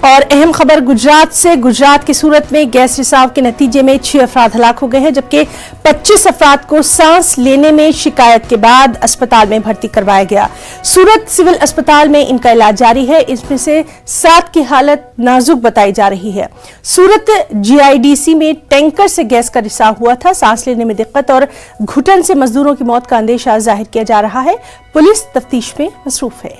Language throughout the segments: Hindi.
और अहम खबर गुजरात से। गुजरात के सूरत में गैस रिसाव के नतीजे में 6 अफराद हलाक हो गए हैं, जबकि 25 अफराद को सांस लेने में शिकायत के बाद अस्पताल में भर्ती करवाया गया। सूरत सिविल अस्पताल में इनका इलाज जारी है। इसमें से 7 की हालत नाजुक बताई जा रही है। सूरत जीआईडीसी में टैंकर से गैस का रिसाव हुआ था। सांस लेने में दिक्कत और घुटन से मजदूरों की मौत का अंदेशा जाहिर किया जा रहा है। पुलिस तफ्तीश में मसरूफ है।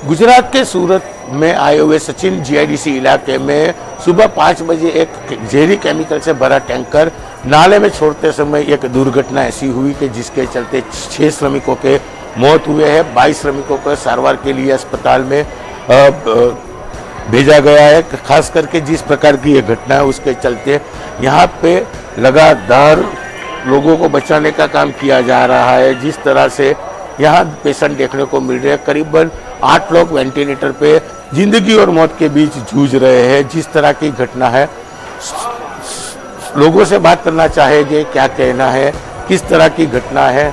गुजरात के सूरत में आए हुए सचिन जीआईडीसी इलाके में सुबह 5 बजे एक जहरी केमिकल से भरा टैंकर नाले में छोड़ते समय एक दुर्घटना ऐसी हुई कि जिसके चलते 6 श्रमिकों के मौत हुए हैं। 22 श्रमिकों को सारवार के लिए अस्पताल में भेजा गया है। खास करके जिस प्रकार की ये घटना है उसके चलते यहाँ पे लगातार लोगों को बचाने का काम किया जा रहा है। जिस तरह से यहाँ पेशेंट देखने को मिल रहे हैं, करीबन 8 लोग वेंटिलेटर पे जिंदगी और मौत के बीच जूझ रहे हैं। जिस तरह की घटना है, लोगों से बात करना चाहेंगे, क्या कहना है, किस तरह की घटना है,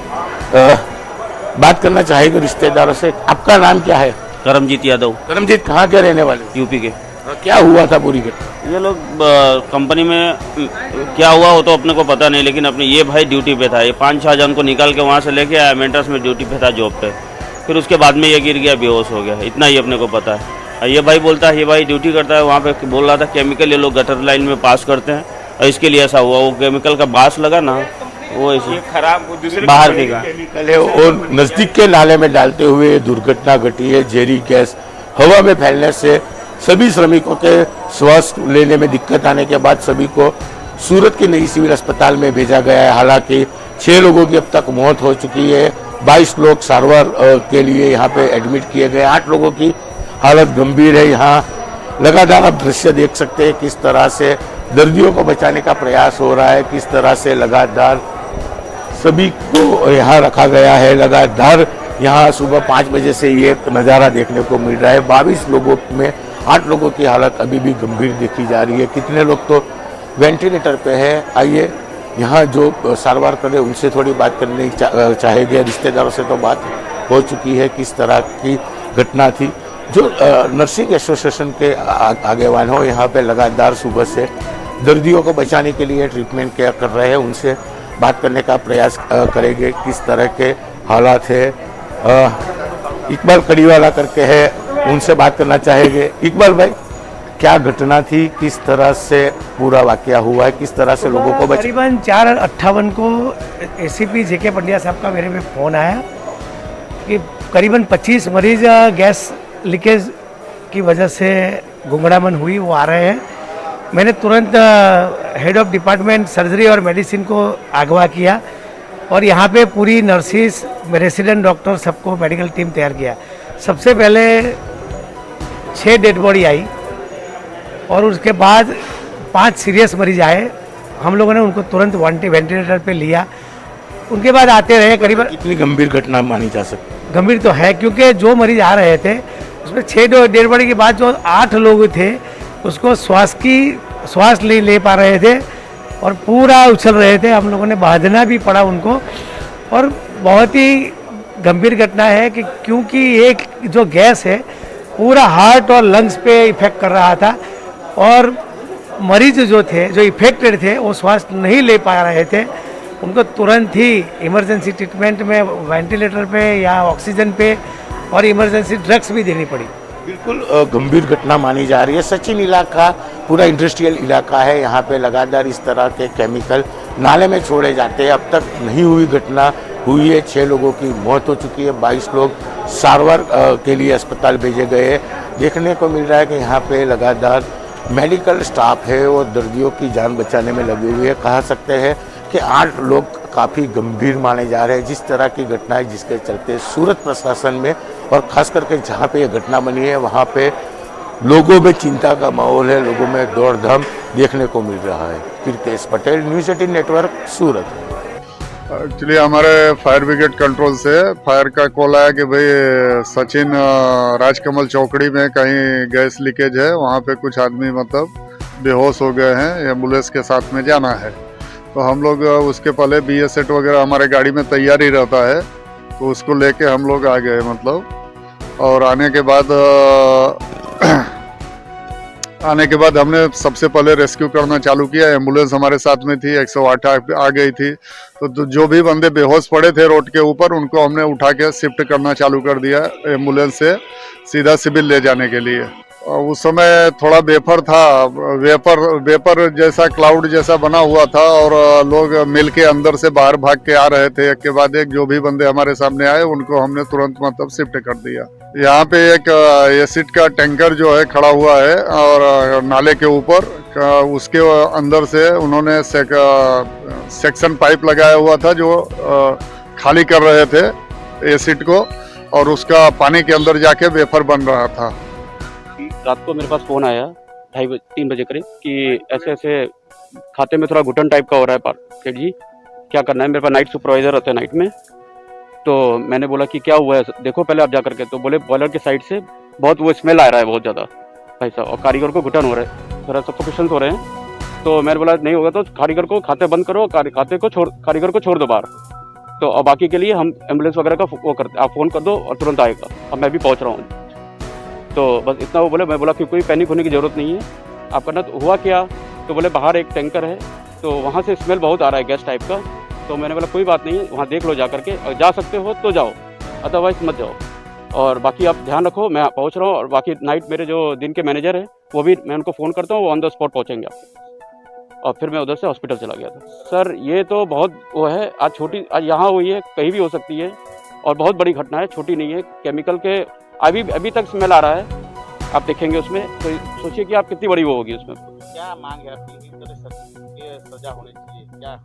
बात करना चाहेंगे रिश्तेदारों से। आपका नाम क्या है? करमजीत यादव। करमजीत कहाँ के रहने वाले? यूपी के। क्या हुआ था पूरी घटना? ये लोग कंपनी में क्या हुआ वो तो अपने को पता नहीं, लेकिन अपने ये भाई ड्यूटी पे था। ये 5-6 जन को निकाल के वहाँ से लेके आया, मेंटेनेंस में ड्यूटी पे था, जॉब पे। फिर उसके बाद में ये गिर गया, बेहोश हो गया। इतना ही अपने को पता है। ये भाई बोलता है, ये भाई ड्यूटी करता है वहाँ पे, बोल रहा था केमिकल ये लोग गटर लाइन में पास करते हैं और इसके लिए ऐसा हुआ। वो केमिकल का बास लगा ना, वो ऐसे खराब बाहर फेंका केमिकल है और नजदीक के नाले में डालते हुए दुर्घटना घटी है। जहरी गैस हवा में फैलने से सभी श्रमिकों के श्वास लेने में दिक्कत आने के बाद सभी को सूरत के नई सिविल अस्पताल में भेजा गया है। हालांकि 6 लोगों की अब तक मौत हो चुकी है। 22 लोग सारवार के लिए यहाँ पे एडमिट किए गए। 8 लोगों की हालत गंभीर है। यहाँ लगातार आप दृश्य देख सकते हैं किस तरह से दर्दियों को बचाने का प्रयास हो रहा है, किस तरह से लगातार सभी को यहाँ रखा गया है। लगातार यहाँ सुबह 5 बजे से ये नज़ारा देखने को मिल रहा है। 22 लोगों में 8 लोगों की हालत अभी भी गंभीर देखी जा रही है। कितने लोग तो वेंटिलेटर पे है। आइए यहाँ जो सारवार करे उनसे थोड़ी बात करनी चाहेंगे। रिश्तेदारों से तो बात हो चुकी है। किस तरह की घटना थी, जो नर्सिंग एसोसिएशन के आगेवान हो यहाँ पे लगातार सुबह से दर्दियों को बचाने के लिए ट्रीटमेंट क्या कर रहे हैं, उनसे बात करने का प्रयास करेंगे। किस तरह के हालात है, इकबाल कड़ीवाला करके है, उनसे बात करना चाहेंगे। इकबाल भाई, क्या घटना थी, किस तरह से पूरा वाकया हुआ है, किस तरह से लोगों को करीबन 4:58 को एसीपी जेके पंड्या साहब का मेरे में फ़ोन आया कि करीबन 25 मरीज गैस लीकेज की वजह से गुंगड़ामन हुई, वो आ रहे हैं। मैंने तुरंत हेड ऑफ डिपार्टमेंट सर्जरी और मेडिसिन को अगवा किया और यहाँ पे पूरी नर्सिस, रेसिडेंट डॉक्टर, सबको मेडिकल टीम तैयार किया। सबसे पहले 6 डेड बॉडी आई और उसके बाद 5 सीरियस मरीज आए। हम लोगों ने उनको तुरंत वेंटिलेटर पे लिया। उनके बाद आते रहे। करीबन कितनी गंभीर घटना मानी जा सकती? गंभीर तो है, क्योंकि जो मरीज आ रहे थे उसमें 6 डेड बॉडी के बाद जो 8 लोग थे उसको श्वास नहीं ले पा रहे थे और पूरा उछल रहे थे। हम लोगों ने बांधना भी पड़ा उनको। और बहुत ही गंभीर घटना है कि क्योंकि एक जो गैस है पूरा हार्ट और लंग्स पे इफेक्ट कर रहा था और मरीज जो थे, जो इफेक्टेड थे, वो श्वास नहीं ले पा रहे थे। उनको तुरंत ही इमरजेंसी ट्रीटमेंट में वेंटिलेटर पे या ऑक्सीजन पे और इमरजेंसी ड्रग्स भी देनी पड़ी। बिल्कुल गंभीर घटना मानी जा रही है। सचिन इलाका पूरा इंडस्ट्रियल इलाका है। यहाँ पे लगातार इस तरह के केमिकल नाले में छोड़े जाते हैं। अब तक नहीं हुई घटना हुई है। 6 लोगों की मौत हो चुकी है। 22 लोग सारवार के लिए अस्पताल भेजे गए हैं। देखने को मिल रहा है कि यहाँ पे लगातार मेडिकल स्टाफ है और दर्दियों की जान बचाने में लगे हुए हैं। कह सकते हैं कि 8 लोग काफ़ी गंभीर माने जा रहे हैं। जिस तरह की घटना है जिसके चलते सूरत प्रशासन में और खास करके जहाँ पे ये घटना बनी है वहाँ पे लोगों में चिंता का माहौल है, लोगों में दौड़-धाम देखने को मिल रहा है। कीर्तेश पटेल, न्यूज़ 18 नेटवर्क, सूरत। एक्चुअली हमारे फायर ब्रिगेड कंट्रोल से फायर का कॉल आया कि भाई सचिन राजकमल चौकड़ी में कहीं गैस लीकेज है, वहाँ पे कुछ आदमी मतलब बेहोश हो गए हैं, एम्बुलेंस के साथ में जाना है। तो हम लोग उसके पहले BS सेट वगैरह हमारे गाड़ी में तैयार ही रहता है तो उसको लेके हम लोग आ गए मतलब। और आने के बाद हमने सबसे पहले रेस्क्यू करना चालू किया। एम्बुलेंस हमारे साथ में थी, 108 आ गई थी। तो जो भी बंदे बेहोश पड़े थे रोड के ऊपर, उनको हमने उठा के शिफ्ट करना चालू कर दिया एम्बुलेंस से सीधा सिविल ले जाने के लिए। और उस समय थोड़ा वेपर था, वेपर जैसा क्लाउड जैसा बना हुआ था, और लोग मिल के अंदर से बाहर भाग के आ रहे थे। एक के बाद एक जो भी बंदे हमारे सामने आए उनको हमने तुरंत मतलब शिफ्ट कर दिया। यहाँ पे एक एसिड का टैंकर जो है खड़ा हुआ है और नाले के ऊपर, उसके अंदर से उन्होंने सेक्शन पाइप लगाया हुआ था जो खाली कर रहे थे एसिड को, और उसका पानी के अंदर जाके वेफर बन रहा था। रात को मेरे पास फ़ोन आया 2:30-3 बजे करीब कि ऐसे ऐसे खाते में थोड़ा घुटन टाइप का हो रहा है सेठ जी, क्या करना है। मेरे पास नाइट सुपरवाइज़र रहता है नाइट में, तो मैंने बोला कि क्या हुआ है, देखो पहले आप जा करके। तो बोले बॉयलर के साइड से बहुत वो स्मेल आ रहा है बहुत ज़्यादा भाई साहब, और कारीगर को घुटन हो रहा है, थोड़ा सफोकेशन हो रहे हैं। तो मैंने बोला नहीं होगा तो कारीगर को खाते बंद करो, कारीगर को छोड़ दो बाहर, तो और बाकी के लिए हम एम्बुलेंस वगैरह का वो करते, आप फ़ोन कर दो और तुरंत आएगा, अब मैं भी पहुँच रहा हूँ। तो बस इतना वो बोले। मैं बोला कि कोई पैनिक होने की ज़रूरत नहीं है, आप करना। तो हुआ क्या, तो बोले बाहर एक टैंकर है, तो वहाँ से स्मेल बहुत आ रहा है गैस टाइप का। तो मैंने बोला कोई बात नहीं है, वहाँ देख लो जा करके, और जा सकते हो तो जाओ, अदरवाइज मत जाओ, और बाकी आप ध्यान रखो, मैं पहुँच रहा हूँ। और बाकी नाइट मेरे जो दिन के मैनेजर है वो भी, मैं उनको फ़ोन करता हूँ, वो ऑन द स्पॉट पहुँचेंगे आपको। और फिर मैं उधर से हॉस्पिटल चला गया था। सर ये तो बहुत वो है, आज यहाँ हुई है, कहीं भी हो सकती है, और बहुत बड़ी घटना है, छोटी नहीं है। केमिकल के अभी तक स्मेल आ रहा है, आप देखेंगे उसमें, तो सोचिए कि आप कितनी बड़ी वो होगी उसमें। क्या मांग है आपकी, सजा होनी चाहिए क्या?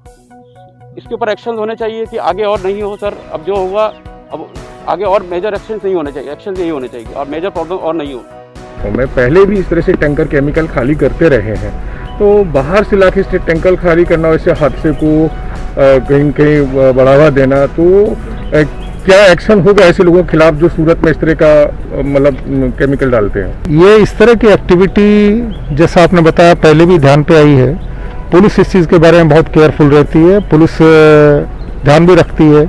इसके ऊपर एक्शन होने चाहिए कि आगे और नहीं हो सर। अब जो हुआ, अब आगे और मेजर एक्शन नहीं होने चाहिए, एक्शन नहीं होने चाहिए, और मेजर प्रॉब्लम और नहीं हो। तो मैं पहले भी इस तरह से टैंकर केमिकल खाली करते रहे हैं, तो बाहर से लाके से टैंकर खाली करना, वैसे हादसे को कहीं बढ़ावा देना, तो क्या एक्शन होगा ऐसे लोगों के खिलाफ जो सूरत में इस तरह का मतलब केमिकल डालते हैं? ये इस तरह की एक्टिविटी जैसा आपने बताया पहले भी ध्यान पे आई है। पुलिस इस चीज़ के बारे में बहुत केयरफुल रहती है, पुलिस ध्यान भी रखती है।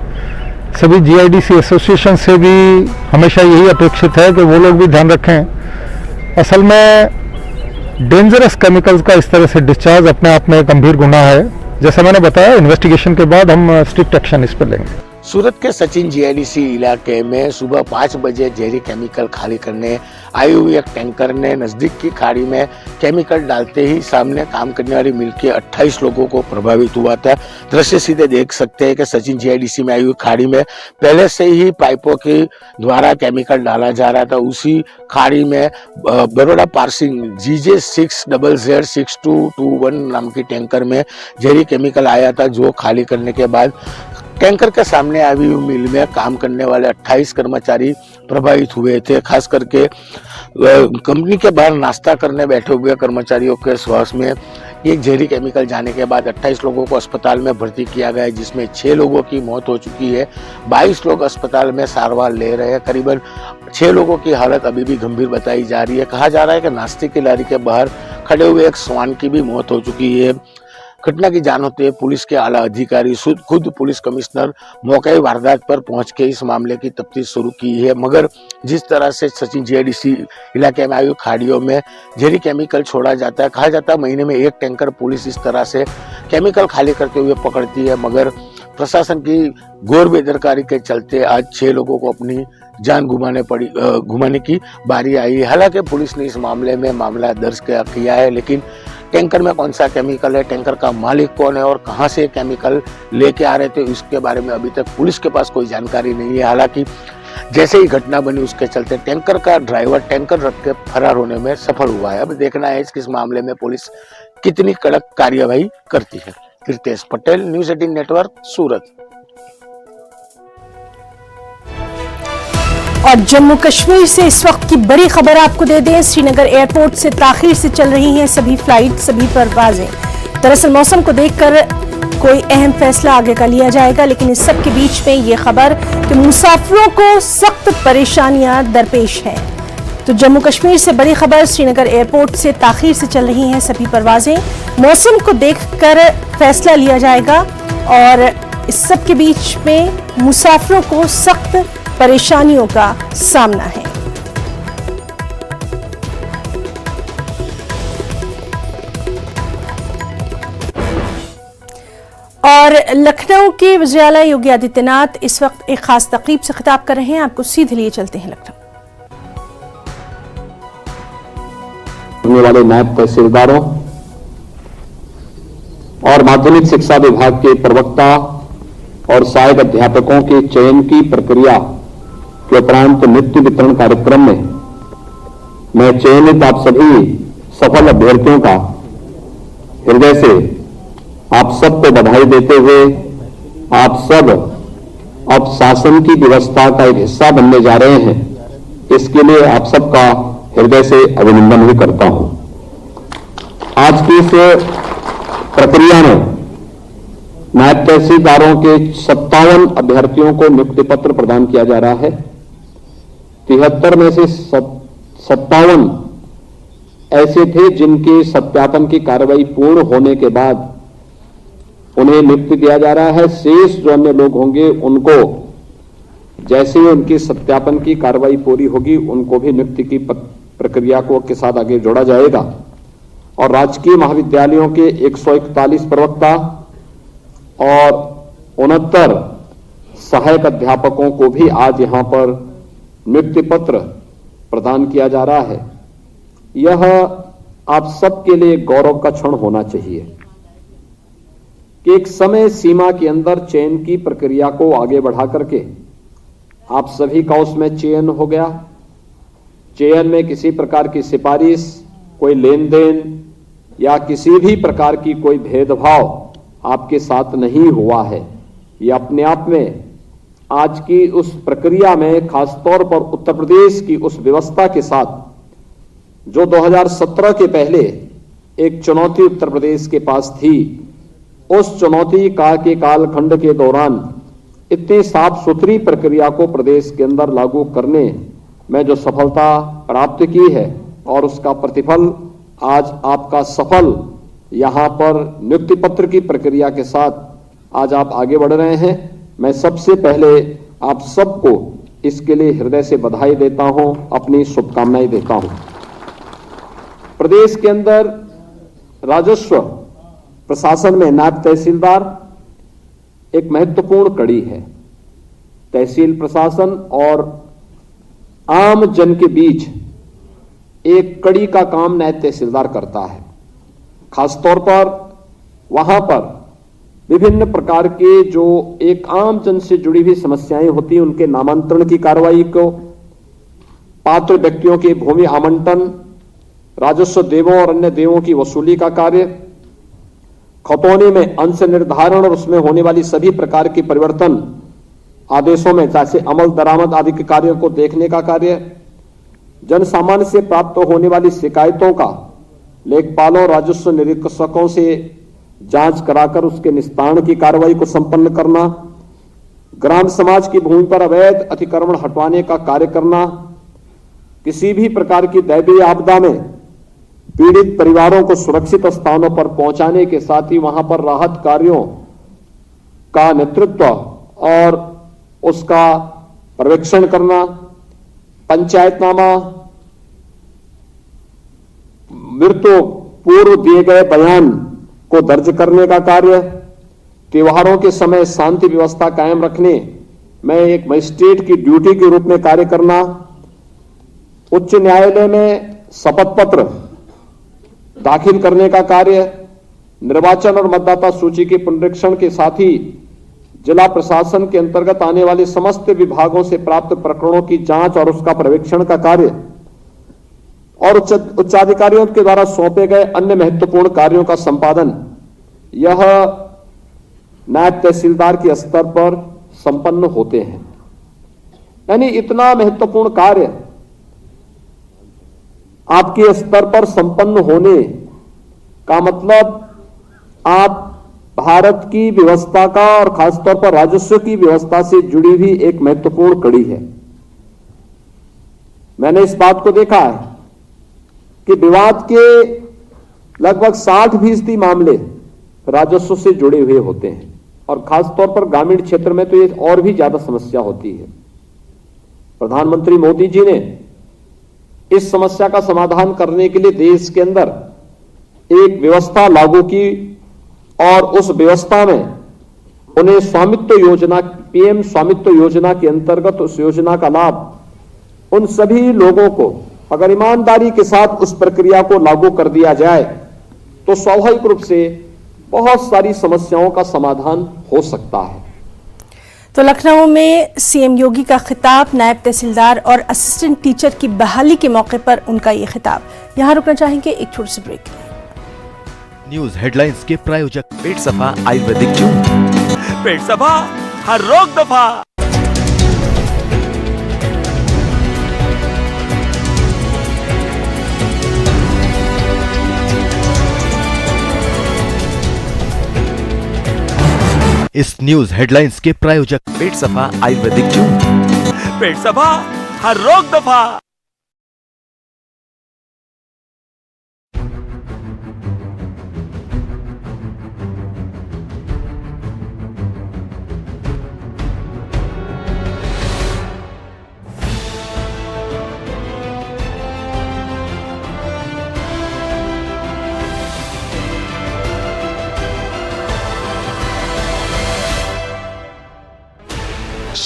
सभी जीआईडीसी एसोसिएशन से भी हमेशा यही अपेक्षित है कि वो लोग भी ध्यान रखें। असल में डेंजरस केमिकल्स का इस तरह से डिस्चार्ज अपने आप में गंभीर गुनाह है। जैसा मैंने बताया, इन्वेस्टिगेशन के बाद हम स्ट्रिक्ट एक्शन इस पर लेंगे। सूरत के सचिन जीआईडीसी इलाके में सुबह 5 बजे जहरी केमिकल खाली करने आई हुई एक टैंकर ने नजदीक की खाड़ी में केमिकल डालते ही सामने काम करने वाली मिल के 28 लोगों को प्रभावित हुआ था। दृश्य सीधे देख सकते हैं कि सचिन जीआईडीसी में आई हुई खाड़ी में पहले से ही पाइपों के द्वारा केमिकल डाला जा रहा था। उसी खाड़ी में बड़ौदा पार्सिंग GJ 6ZZ6221 नाम की टैंकर में जहरी केमिकल आया था, जो खाली करने के बाद टैंकर के सामने आई हुई मिल में काम करने वाले 28 कर्मचारी प्रभावित हुए थे। खास करके कंपनी के बाहर नाश्ता करने बैठे हुए कर्मचारियों के श्वास में एक जहरी केमिकल जाने के बाद 28 लोगों को अस्पताल में भर्ती किया गया है, जिसमें 6 लोगों की मौत हो चुकी है। 22 लोग अस्पताल में सारवार ले रहे हैं। करीबन 6 लोगों की हालत अभी भी गंभीर बताई जा रही है। कहा जा रहा है कि नाश्ते की लारी के बाहर खड़े हुए एक श्वान की भी मौत हो चुकी है। घटना की जान होते पुलिस के आला अधिकारी खुद पुलिस कमिश्नर मौके वारदात पर पहुंच के इस मामले की तफ्तीश शुरू की है। मगर जिस तरह से सचिन जीआईडीसी इलाके में आई खाड़ियों में जहरी केमिकल छोड़ा जाता है, कहा जाता है महीने में 1 टैंकर पुलिस इस तरह से केमिकल खाली करते हुए पकड़ती है, मगर प्रशासन की घोर बेदरकारी के चलते आज 6 लोगों को अपनी जान घुमाने की बारी आई है। हालांकि पुलिस ने इस मामले में मामला दर्ज किया है, लेकिन टैंकर में कौन सा केमिकल है, टैंकर का मालिक कौन है और कहां से केमिकल लेके आ रहे थे, उसके बारे में अभी तक पुलिस के पास कोई जानकारी नहीं है। हालांकि जैसे ही घटना बनी उसके चलते टैंकर का ड्राइवर टैंकर रख के फरार होने में सफल हुआ है। अब देखना है इस मामले में पुलिस कितनी कड़क कार्यवाही करती है। कृतेश पटेल, न्यूज़ 18 नेटवर्क, सूरत। और जम्मू कश्मीर से इस वक्त की बड़ी खबर आपको दे दें, श्रीनगर एयरपोर्ट से ताखीर से चल रही हैं सभी फ्लाइट, सभी परवाजें। दरअसल मौसम को देखकर कोई अहम फैसला आगे का लिया जाएगा, लेकिन इस सब के बीच में ये खबर कि मुसाफिरों को सख्त परेशानियां दरपेश हैं। तो जम्मू कश्मीर से बड़ी खबर, श्रीनगर एयरपोर्ट से ताखीर से चल रही हैं सभी परवाजें। मौसम को देखकर फैसला लिया जाएगा और इस सब के बीच में मुसाफिरों को सख्त परेशानियों का सामना है। और लखनऊ के वज़ीर-ए-आला योगी आदित्यनाथ इस वक्त एक खास तकरीब से खिताब कर रहे हैं। आपको सीधे लिए चलते हैं लखनऊ। होने वाले नायब तहसीलदारों और माध्यमिक शिक्षा विभाग के प्रवक्ता और सहायक अध्यापकों के चयन की प्रक्रिया के उपरांत नियुक्ति वितरण कार्यक्रम में मैं चयनित आप सभी सफल अभ्यर्थियों का हृदय से आप सबको बधाई देते हुए आप सब अब शासन की व्यवस्था का एक हिस्सा बनने जा रहे हैं, इसके लिए आप सबका हृदय से अभिनंदन भी करता हूं। आज की इस प्रक्रिया में नायब तहसीलदारों के 57 अभ्यर्थियों को नियुक्ति पत्र प्रदान किया जा रहा है। 73 में से 57 ऐसे थे जिनके सत्यापन की कार्रवाई पूर्ण होने के बाद उन्हें नियुक्ति दिया जा रहा है। शेष जो अन्य लोग होंगे उनको जैसे ही उनकी सत्यापन की कार्रवाई पूरी होगी उनको भी नियुक्ति की प्रक्रिया को के साथ आगे जोड़ा जाएगा। और राजकीय महाविद्यालयों के 141 प्रवक्ता और 69 सहायक अध्यापकों को भी आज यहां पर नियुक्ति पत्र प्रदान किया जा रहा है। यह आप सबके लिए गौरव का क्षण होना चाहिए कि एक समय सीमा के अंदर चयन की प्रक्रिया को आगे बढ़ा करके आप सभी का उसमें चयन हो गया। चयन में किसी प्रकार की सिफारिश, कोई लेन देन या किसी भी प्रकार की कोई भेदभाव आपके साथ नहीं हुआ है। यह अपने आप में आज की उस प्रक्रिया में खासतौर पर उत्तर प्रदेश की उस व्यवस्था के साथ जो 2017 के पहले एक चुनौती उत्तर प्रदेश के पास थी, उस चुनौती के कालखंड के दौरान इतनी साफ सुथरी प्रक्रिया को प्रदेश के अंदर लागू करने में जो सफलता प्राप्त की है और उसका प्रतिफल आज आपका सफल यहां पर नियुक्ति पत्र की प्रक्रिया के साथ आज आप आगे बढ़ रहे हैं। मैं सबसे पहले आप सबको इसके लिए हृदय से बधाई देता हूं, अपनी शुभकामनाएं देता हूं। प्रदेश के अंदर राजस्व प्रशासन में नायब तहसीलदार एक महत्वपूर्ण कड़ी है। तहसील प्रशासन और आम जन के बीच एक कड़ी का काम नायब तहसीलदार करता है। खासतौर पर वहां पर विभिन्न प्रकार के जो एक आम जन से जुड़ी हुई समस्याएं होती हैं, उनके नामांतरण की कार्रवाई को, पात्र व्यक्तियों के भूमि आवंटन, राजस्व देवों और अन्य देवों की वसूली का कार्य, खतौनी में अंश निर्धारण और उसमें होने वाली सभी प्रकार के परिवर्तन आदेशों में जैसे अमल दरामद आदि के कार्यों को देखने का कार्य, जन सामान्य से प्राप्त होने वाली शिकायतों का लेखपालों राजस्व निरीक्षकों से जांच कराकर उसके निस्तारण की कार्रवाई को संपन्न करना, ग्राम समाज की भूमि पर अवैध अतिक्रमण हटवाने का कार्य करना, किसी भी प्रकार की दैवीय आपदा में पीड़ित परिवारों को सुरक्षित स्थानों पर पहुंचाने के साथ ही वहां पर राहत कार्यों का नेतृत्व और उसका पर्यवेक्षण करना, पंचायतनामा, मृत्यु पूर्व दिए गए बयान को दर्ज करने का कार्य, त्योहारों के समय शांति व्यवस्था कायम रखने में एक मजिस्ट्रेट की ड्यूटी के रूप में कार्य करना, उच्च न्यायालय में शपथ पत्र दाखिल करने का कार्य, निर्वाचन और मतदाता सूची के पुनरीक्षण के साथ ही जिला प्रशासन के अंतर्गत आने वाले समस्त विभागों से प्राप्त प्रकरणों की जांच और उसका पर्यवेक्षण का कार्य और उच्चाधिकारियों के द्वारा सौंपे गए अन्य महत्वपूर्ण कार्यों का संपादन, यह नायब तहसीलदार के स्तर पर संपन्न होते हैं। यानी इतना महत्वपूर्ण कार्य आपके स्तर पर संपन्न होने का मतलब आप भारत की व्यवस्था का और खासतौर पर राजस्व की व्यवस्था से जुड़ी हुई एक महत्वपूर्ण कड़ी है। मैंने इस बात को देखा है कि विवाद के लगभग 60% मामले राजस्व से जुड़े हुए होते हैं। और खासतौर पर ग्रामीण क्षेत्र में तो ये और भी ज्यादा समस्या होती है। प्रधानमंत्री मोदी जी ने इस समस्या का समाधान करने के लिए देश के अंदर एक व्यवस्था लागू की और उस व्यवस्था में उन्हें स्वामित्व योजना, पीएम स्वामित्व योजना के अंतर्गत उस योजना का लाभ उन सभी लोगों को अगर ईमानदारी के साथ उस प्रक्रिया को लागू कर दिया जाए तो स्वाभाविक रूप से बहुत सारी समस्याओं का समाधान हो सकता है। तो लखनऊ में सीएम योगी का खिताब, नायब तहसीलदार और असिस्टेंट टीचर की बहाली के मौके पर उनका ये खिताब। यहां रुकना चाहेंगे एक छोटे से ब्रेक। न्यूज हेडलाइंस के प्रायोजक पेट सफा आयुर्वेदिक जूस, पेट सफा हर रोग दफा। इस न्यूज हेडलाइंस के प्रायोजक पेट सफा आयुर्वेदिक जूस, पेट सफा हर रोग दफा।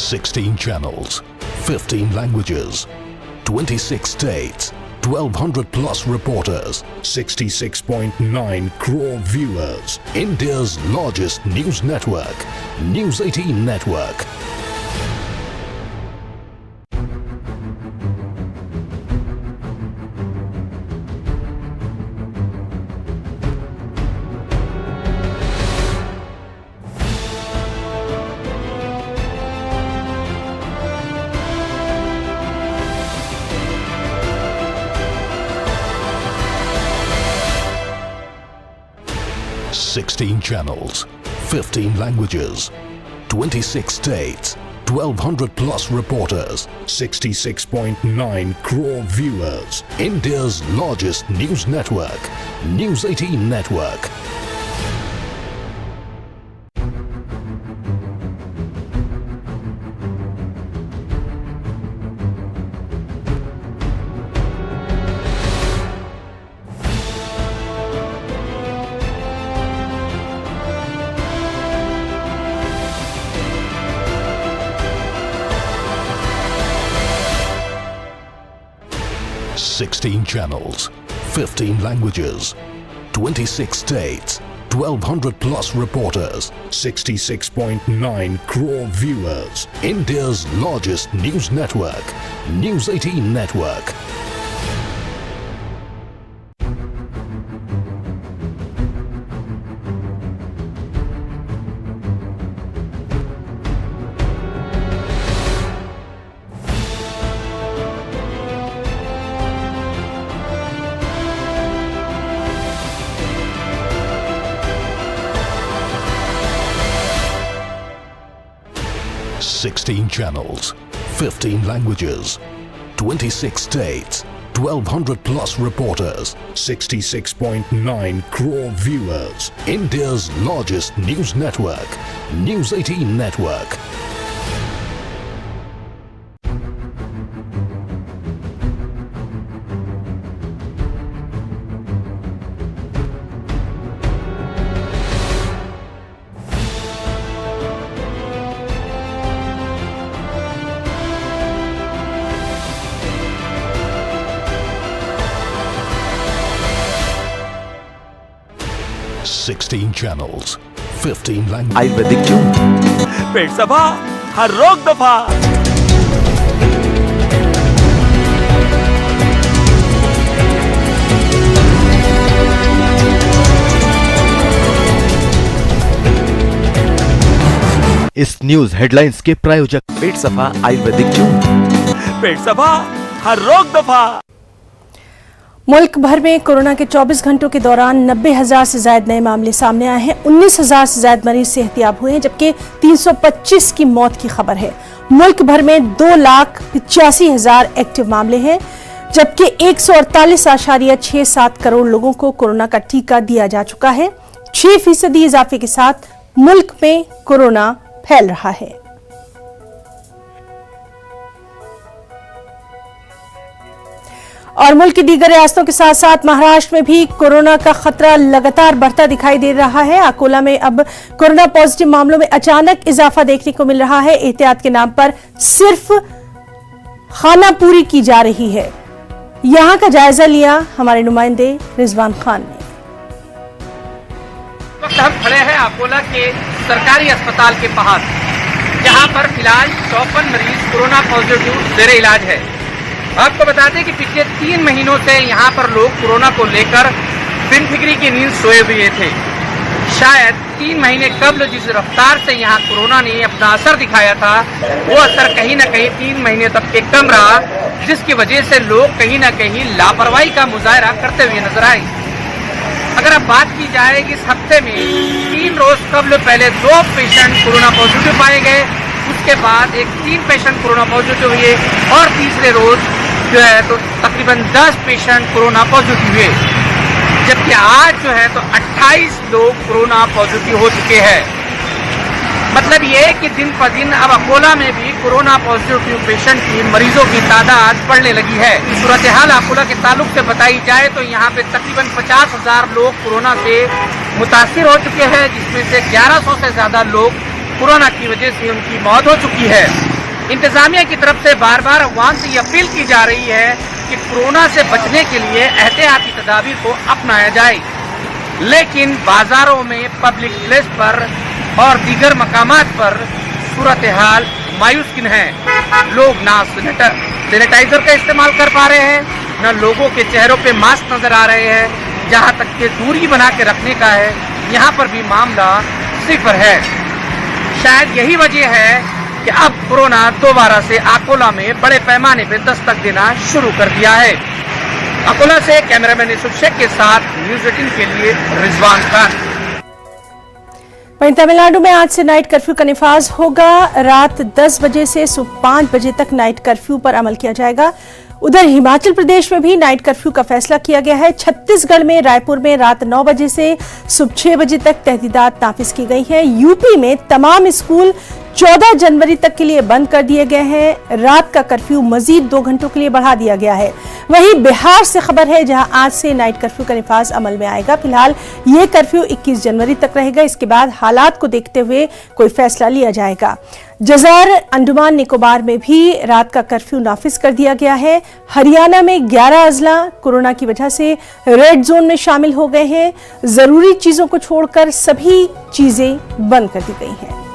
Sixteen channels, 15 languages, 26 states, 1,200 plus reporters, 66.9 crore viewers. India's largest news network, News 18 Network. Sixteen channels, 15 languages, 26 states, 1,200 plus reporters, 66.9 crore viewers. India's largest news network, News 18 Network. Sixteen channels, 15 languages, 26 states, 1,200 plus reporters, 66.9 crore viewers. India's largest news network, News 18 Network. Sixteen channels, 15 languages, 26 states, 1,200 plus reporters, 66.9 crore viewers. India's largest news network, News 18 Network. Sixteen channels, 15 languages. Ayurvedic juice, पेट सफा हर रोग दफा। इस न्यूज हेडलाइंस के प्रायोजक पेट सफा आयुर्वेदिक जूस, पेट सफा हर रोग दफा। मुल्क भर में कोरोना के 24 घंटों के दौरान 90,000 से ज्यादा नए मामले सामने आए हैं। 19,000 से ज्यादा मरीज सेहतियाब हुए हैं, जबकि 325 की मौत की खबर है। मुल्क भर में 2,85,000 एक्टिव मामले हैं, जबकि 148.67 करोड़ लोगों को कोरोना का टीका दिया जा चुका है। 6% इजाफे के साथ मुल्क में कोरोना फैल रहा है। और मुल्क की दीगर रियासतों के साथ साथ महाराष्ट्र में भी कोरोना का खतरा लगातार बढ़ता दिखाई दे रहा है। अकोला में अब कोरोना पॉजिटिव मामलों में अचानक इजाफा देखने को मिल रहा है। एहतियात के नाम पर सिर्फ खानापूरी की जा रही है। यहां का जायजा लिया हमारे नुमाइंदे रिजवान खान ने। वक्त हम खड़े हैं अकोला के सरकारी अस्पताल के बाहर, जहां पर फिलहाल 54 मरीज कोरोना पॉजिटिव जेर इलाज है। आपको बता दें कि पिछले 3 महीनों से यहाँ पर लोग कोरोना को लेकर बिन फिक्री की नींद सोए हुए थे। शायद 3 महीने कबल जिस रफ्तार से यहाँ कोरोना ने अपना असर दिखाया था, वो असर कहीं न कहीं 3 महीने तक के कम रहा, जिसकी वजह से लोग कहीं न कहीं लापरवाही का मुजाहरा करते हुए नजर आए। अगर अब बात की जाए इस हफ्ते में 3 रोज कबल पहले 2 पेशेंट कोरोना पॉजिटिव पाए गए, उसके बाद 3 पेशेंट कोरोना पॉजिटिव हुए और तीसरे रोज जो है तो तकरीबन 10 पेशेंट कोरोना पॉजिटिव हुए, जबकि आज जो है तो 28 लोग कोरोना पॉजिटिव हो चुके हैं। मतलब ये है कि दिन पर दिन अब अकोला में भी कोरोना पॉजिटिव पेशेंट की मरीजों की तादाद बढ़ने लगी है। सूरत हाल अकोला के ताल्लुक से बताई जाए तो यहाँ पे तकरीबन 50,000 लोग कोरोना से मुतासिर हो चुके हैं, जिसमें से 1100 से ज्यादा लोग कोरोना की वजह से उनकी मौत हो चुकी है। इंतजामिया की तरफ से बार बार अवाम से ये अपील की जा रही है कि कोरोना से बचने के लिए एहतियाती तदाबीर को अपनाया जाए, लेकिन बाजारों में, पब्लिक प्लेस पर और दीगर मकामात पर सूरत हाल मायूस किन है। लोग ना सैनिटाइजर का इस्तेमाल कर पा रहे हैं, न लोगों के चेहरों पे मास्क नजर आ रहे हैं। जहां तक के दूरी बना के रखने का है, यहाँ पर भी मामला सिफर है। शायद यही वजह है कि अब कोरोना दोबारा से अकोला में बड़े पैमाने पर दस्तक देना शुरू कर दिया है। अकोला से कैमरामैन यूसुफ शेख के साथ न्यूज़ 18 के लिए रिजवान खान। वहीं तमिलनाडु में आज से नाइट कर्फ्यू का निफाज होगा। रात 10 बजे से सुबह 5 बजे तक नाइट कर्फ्यू पर अमल किया जाएगा। उधर हिमाचल प्रदेश में भी नाइट कर्फ्यू का फैसला किया गया है। छत्तीसगढ़ में रायपुर में रात 9 बजे से सुबह 6 बजे तक तहदीदात नाफिज की गई है। यूपी में तमाम स्कूल 14 जनवरी तक के लिए बंद कर दिए गए हैं। रात का कर्फ्यू मजीद 2 घंटों के लिए बढ़ा दिया गया है। वहीं बिहार से खबर है, जहां आज से नाइट कर्फ्यू का निफाज अमल में आएगा। फिलहाल ये कर्फ्यू 21 जनवरी तक रहेगा। इसके बाद हालात को देखते हुए कोई फैसला लिया जाएगा। जज़ार अंडमान निकोबार में भी रात का कर्फ्यू नाफिज कर दिया गया है। हरियाणा में 11 अजला कोरोना की वजह से रेड जोन में शामिल हो गए हैं। जरूरी चीजों को छोड़कर सभी चीजें बंद कर दी गई हैं।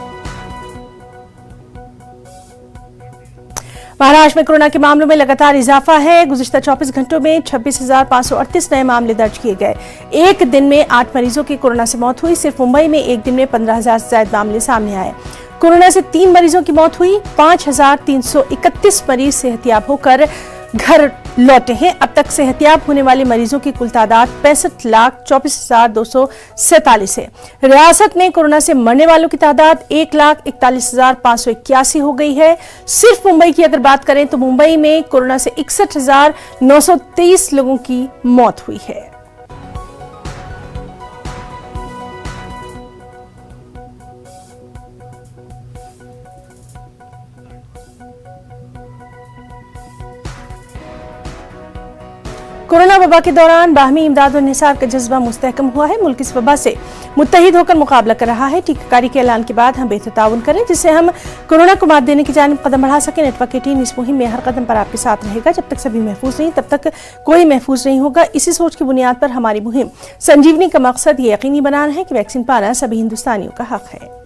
महाराष्ट्र में कोरोना के मामलों में लगातार इजाफा है। गुज़िश्ता 24 घंटों में 26,538 नए मामले दर्ज किए गए। एक दिन में 8 मरीजों की कोरोना से मौत हुई। सिर्फ मुंबई में एक दिन में 15,000 से ज्यादा मामले सामने आए। कोरोना से 3 मरीजों की मौत हुई। 5,331 मरीज सेहतियाब होकर घर लौटे हैं। अब तक सेहतियाब होने वाले मरीजों की कुल तादाद 65,24,247 है। रियासत में कोरोना से मरने वालों की तादाद 1,41,581 हो गई है। सिर्फ मुंबई की अगर बात करें तो मुंबई में कोरोना से 61,923 लोगों की मौत हुई है। कोरोना वबा के दौरान बाहमी इमदाद और निसार का जज्बा मुस्तहकम हुआ है। मुल्क इस वबा से मुत्तहिद होकर मुकाबला कर रहा है। टीकाकारी के ऐलान के बाद हम बेहतर ताउन करें, जिससे हम कोरोना को मात देने की जानिब कदम बढ़ा सकें। नेटवर्क 18 इस मुहिम में हर कदम पर आपके साथ रहेगा। जब तक सभी महफूज नहीं, तब तक कोई महफूज नहीं होगा। इसी सोच की बुनियाद पर हमारी मुहिम संजीवनी का मकसद ये यकीनी बनाना है कि वैक्सीन पाना सभी हिंदुस्तानियों का हक है।